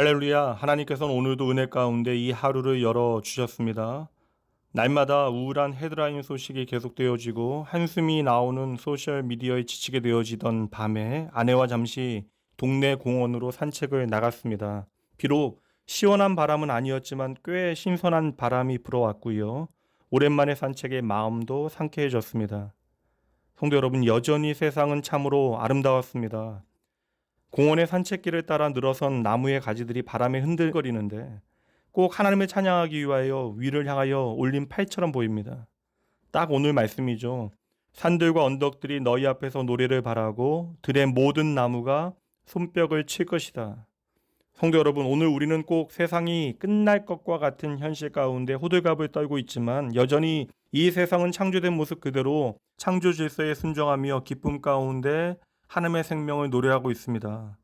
할렐루야, 하나님께서는 오늘도 은혜 가운데 이 하루를 열어주셨습니다. 날마다 우울한 헤드라인 소식이 계속되어지고 한숨이 나오는 소셜미디어에 지치게 되어지던 밤에 아내와 잠시 동네 공원으로 산책을 나갔습니다. 비록 시원한 바람은 아니었지만 꽤 신선한 바람이 불어왔고요. 오랜만에 산책에 마음도 상쾌해졌습니다. 성도 여러분, 여전히 세상은 참으로 아름다웠습니다. 공원의 산책길을 따라 늘어선 나무의 가지들이 바람에 흔들거리는데 꼭 하나님을 찬양하기 위하여 위를 향하여 올린 팔처럼 보입니다. 딱 오늘 말씀이죠. 산들과 언덕들이 너희 앞에서 노래를 바라고 들의 모든 나무가 손뼉을 칠 것이다. 성도 여러분, 오늘 우리는 꼭 세상이 끝날 것과 같은 현실 가운데 호들갑을 떨고 있지만 여전히 이 세상은 창조된 모습 그대로 창조 질서에 순종하며 기쁨 가운데 하나님의 생명을 노래하고 있습니다.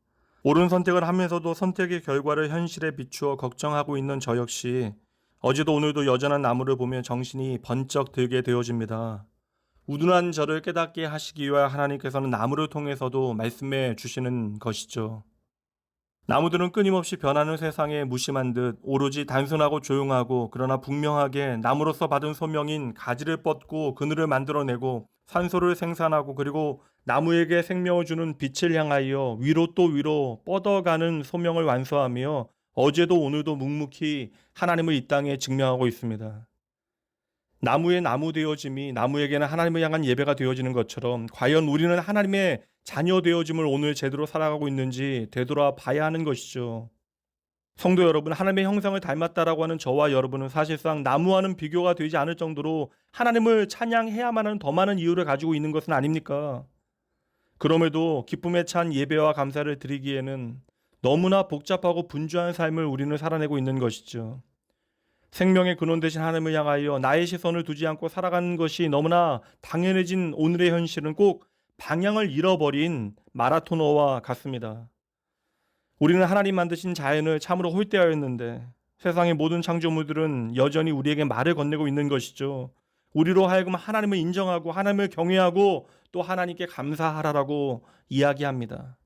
옳은 선택을 하면서도 선택의 결과를 현실에 비추어 걱정하고 있는 저 역시 어제도 오늘도 여전한 나무를 보며 정신이 번쩍 들게 되어집니다. 우둔한 저를 깨닫게 하시기 위하여 하나님께서는 나무를 통해서도 말씀해 주시는 것이죠. 나무들은 끊임없이 변하는 세상에 무심한 듯 오로지 단순하고 조용하고 그러나 분명하게 나무로서 받은 소명인 가지를 뻗고 그늘을 만들어내고 산소를 생산하고 그리고 나무에게 생명을 주는 빛을 향하여 위로 또 위로 뻗어가는 소명을 완수하며 어제도 오늘도 묵묵히 하나님을 이 땅에 증명하고 있습니다. 나무의 나무 되어짐이 나무에게는 하나님을 향한 예배가 되어지는 것처럼 과연 우리는 하나님의 자녀 되어짐을 오늘 제대로 살아가고 있는지 되돌아 봐야 하는 것이죠. 성도 여러분, 하나님의 형상을 닮았다라고 하는 저와 여러분은 사실상 나무와는 비교가 되지 않을 정도로 하나님을 찬양해야만 하는 더 많은 이유를 가지고 있는 것은 아닙니까? 그럼에도 기쁨에 찬 예배와 감사를 드리기에는 너무나 복잡하고 분주한 삶을 우리는 살아내고 있는 것이죠. 생명의 근원 되신 하나님을 향하여 나의 시선을 두지 않고 살아가는 것이 너무나 당연해진 오늘의 현실은 꼭 방향을 잃어버린 마라토너와 같습니다. 우리는 하나님 만드신 자연을 참으로 홀대하였는데 세상의 모든 창조물들은 여전히 우리에게 말을 건네고 있는 것이죠. 우리로 하여금 하나님을 인정하고 하나님을 경외하고 또 하나님께 감사하라라고 이야기합니다.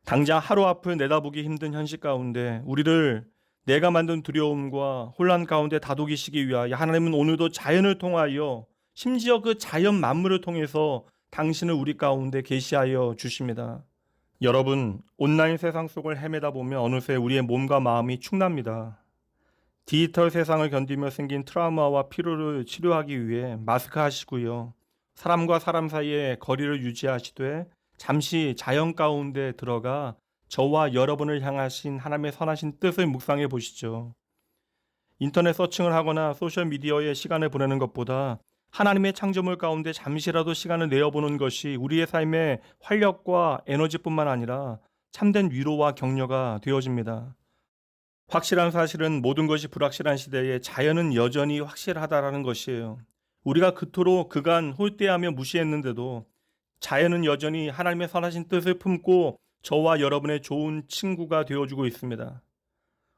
당장 하루 앞을 내다보기 힘든 현실 가운데 우리를 내가 만든 두려움과 혼란 가운데 다독이시기 위하여 하나님은 오늘도 자연을 통하여 심지어 그 자연 만물을 통해서 당신을 우리 가운데 계시하여 주십니다. 여러분, 온라인 세상 속을 헤매다 보면 어느새 우리의 몸과 마음이 축납니다. 디지털 세상을 견디며 생긴 트라우마와 피로를 치료하기 위해 마스크 하시고요. 사람과 사람 사이에 거리를 유지하시되 잠시 자연 가운데 들어가 저와 여러분을 향하신 하나님의 선하신 뜻을 묵상해 보시죠. 인터넷 서칭을 하거나 소셜미디어에 시간을 보내는 것보다 하나님의 창조물 가운데 잠시라도 시간을 내어보는 것이 우리의 삶의 활력과 에너지뿐만 아니라 참된 위로와 격려가 되어집니다. 확실한 사실은 모든 것이 불확실한 시대에 자연은 여전히 확실하다라는 것이에요. 우리가 그토록 그간 홀대하며 무시했는데도 자연은 여전히 하나님의 선하신 뜻을 품고 저와 여러분의 좋은 친구가 되어주고 있습니다.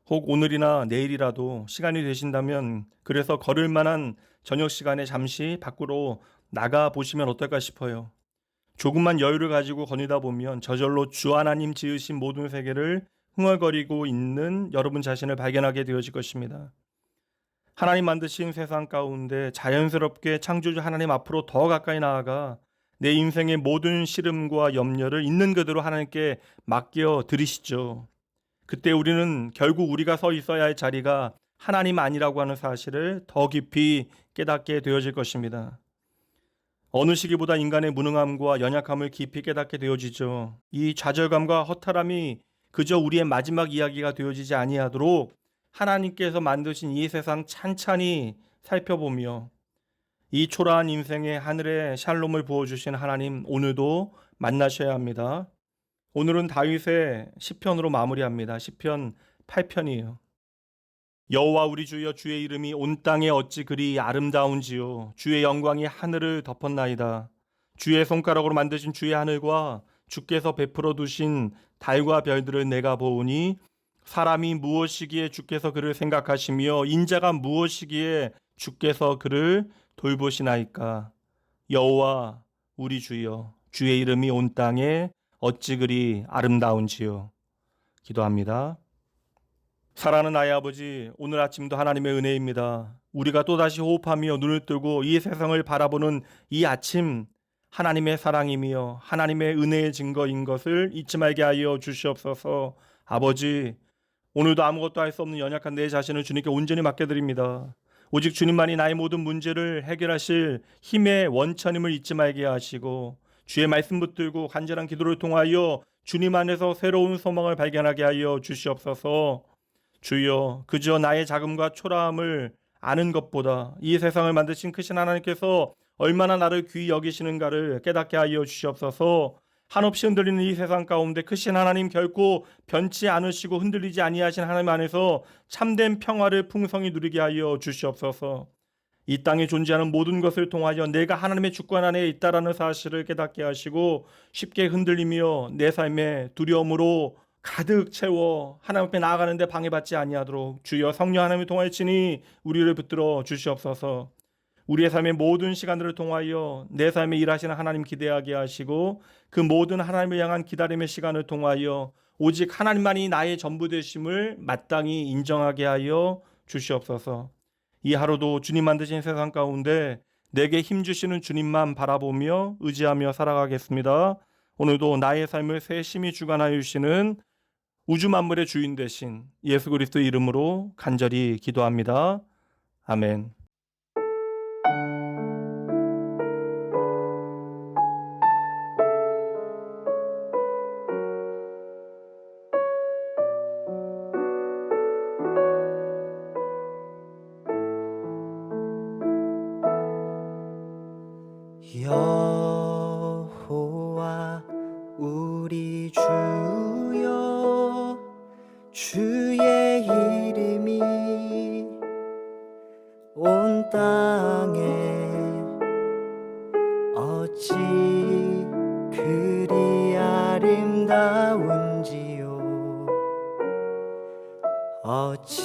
혹 오늘이나 내일이라도 시간이 되신다면 그래서 걸을 만한 저녁 시간에 잠시 밖으로 나가 보시면 어떨까 싶어요. 조금만 여유를 가지고 거니다 보면 저절로 주 하나님 지으신 모든 세계를 흥얼거리고 있는 여러분 자신을 발견하게 되어질 것입니다. 하나님 만드신 세상 가운데 자연스럽게 창조주 하나님 앞으로 더 가까이 나아가 내 인생의 모든 시름과 염려를 있는 그대로 하나님께 맡겨 드리시죠. 그때 우리는 결국 우리가 서 있어야 할 자리가 하나님 아니라고 하는 사실을 더 깊이 깨닫게 되어질 것입니다. 어느 시기보다 인간의 무능함과 연약함을 깊이 깨닫게 되어지죠. 이 좌절감과 허탈함이 그저 우리의 마지막 이야기가 되어지지 아니하도록 하나님께서 만드신 이 세상 찬찬히 살펴보며 이 초라한 인생에 하늘의 샬롬을 부어주신 하나님 오늘도 만나셔야 합니다. 오늘은 다윗의 시편으로 마무리합니다. 시편 8편이에요. 여호와 우리 주여, 주의 이름이 온 땅에 어찌 그리 아름다운지요. 주의 영광이 하늘을 덮었나이다. 주의 손가락으로 만드신 주의 하늘과 주께서 베풀어 두신 달과 별들을 내가 보오니 사람이 무엇이기에 주께서 그를 생각하시며 인자가 무엇이기에 주께서 그를 돌보시나이까. 여호와 우리 주여, 주의 이름이 온 땅에 어찌 그리 아름다운지요. 기도합니다. 사랑하는 나의 아버지, 오늘 아침도 하나님의 은혜입니다. 우리가 또다시 호흡하며 눈을 뜨고 이 세상을 바라보는 이 아침, 하나님의 사랑이며 하나님의 은혜의 증거인 것을 잊지 말게 하여 주시옵소서. 아버지, 오늘도 아무것도 할 수 없는 연약한 내 자신을 주님께 온전히 맡겨드립니다. 오직 주님만이 나의 모든 문제를 해결하실 힘의 원천임을 잊지 말게 하시고, 주의 말씀 붙들고 간절한 기도를 통하여 주님 안에서 새로운 소망을 발견하게 하여 주시옵소서. 주여, 그저 나의 자금과 초라함을 아는 것보다 이 세상을 만드신 크신 하나님께서 얼마나 나를 귀히 여기시는가를 깨닫게 하여 주시옵소서. 한없이 흔들리는 이 세상 가운데 크신 하나님, 결코 변치 않으시고 흔들리지 아니하신 하나님 안에서 참된 평화를 풍성히 누리게 하여 주시옵소서. 이 땅에 존재하는 모든 것을 통하여 내가 하나님의 주권 안에 있다라는 사실을 깨닫게 하시고, 쉽게 흔들리며 내 삶에 두려움으로 가득 채워 하나님 앞에 나아가는데 방해받지 아니하도록 주여 성령 하나님을 통하여 친히 우리를 붙들어 주시옵소서. 우리의 삶의 모든 시간들을 통하여 내 삶에 일하시는 하나님 기대하게 하시고, 그 모든 하나님을 향한 기다림의 시간을 통하여 오직 하나님만이 나의 전부 되심을 마땅히 인정하게 하여 주시옵소서. 이 하루도 주님 만드신 세상 가운데 내게 힘주시는 주님만 바라보며 의지하며 살아가겠습니다. 오늘도 나의 삶을 세심히 주관하여 주시는 우주 만물의 주인 되신 예수 그리스도 이름으로 간절히 기도합니다. 아멘. 여호와 우리 주여, 주의 이름이 온 땅에 어찌 그리 아름다운지요, 어찌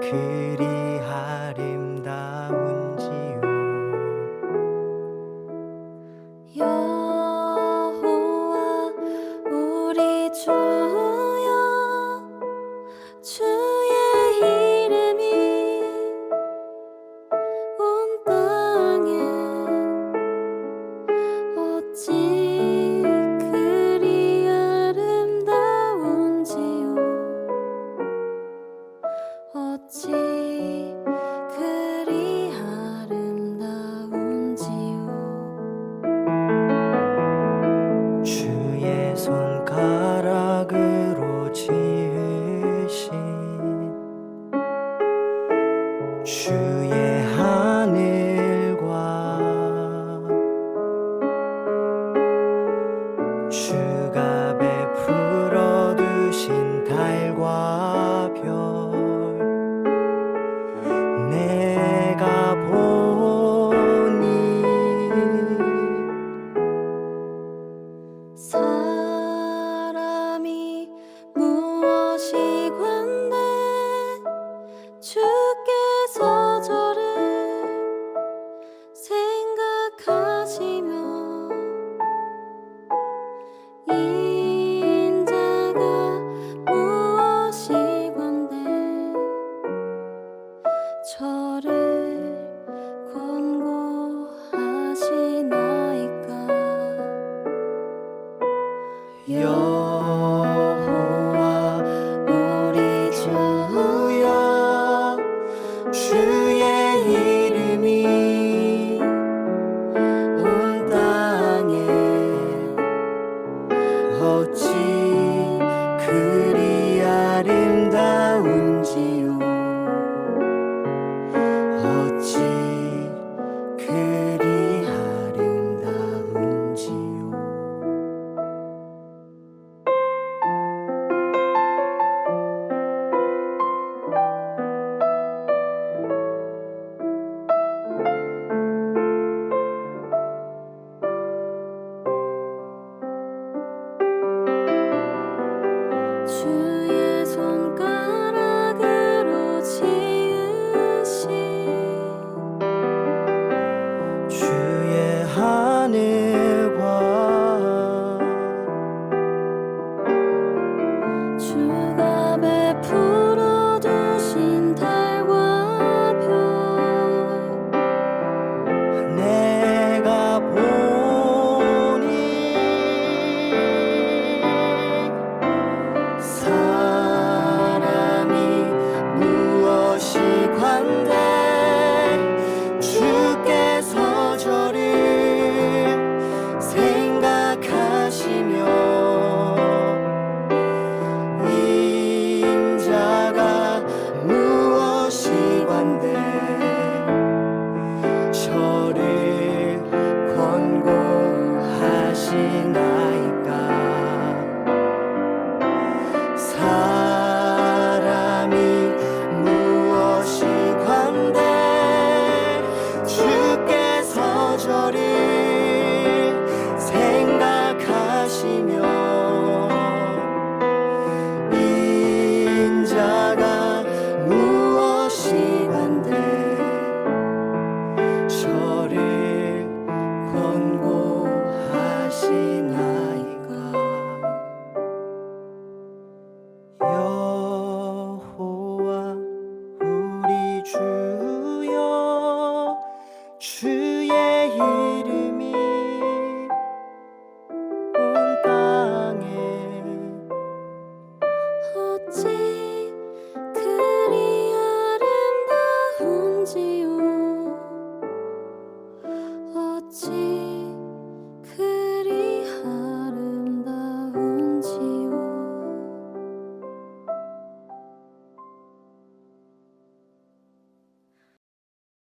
그리 아름다운지요. 여호와 우리 주여, 주의 이름이 온 땅에 어찌 그리 아름다운지요, 어찌 그리 아름다운지요. 주의 손가락으로 지으신 주의 하늘과 주가 베풀어 두신 달과 별, 내가 보니 사람이 무엇이 관대 주께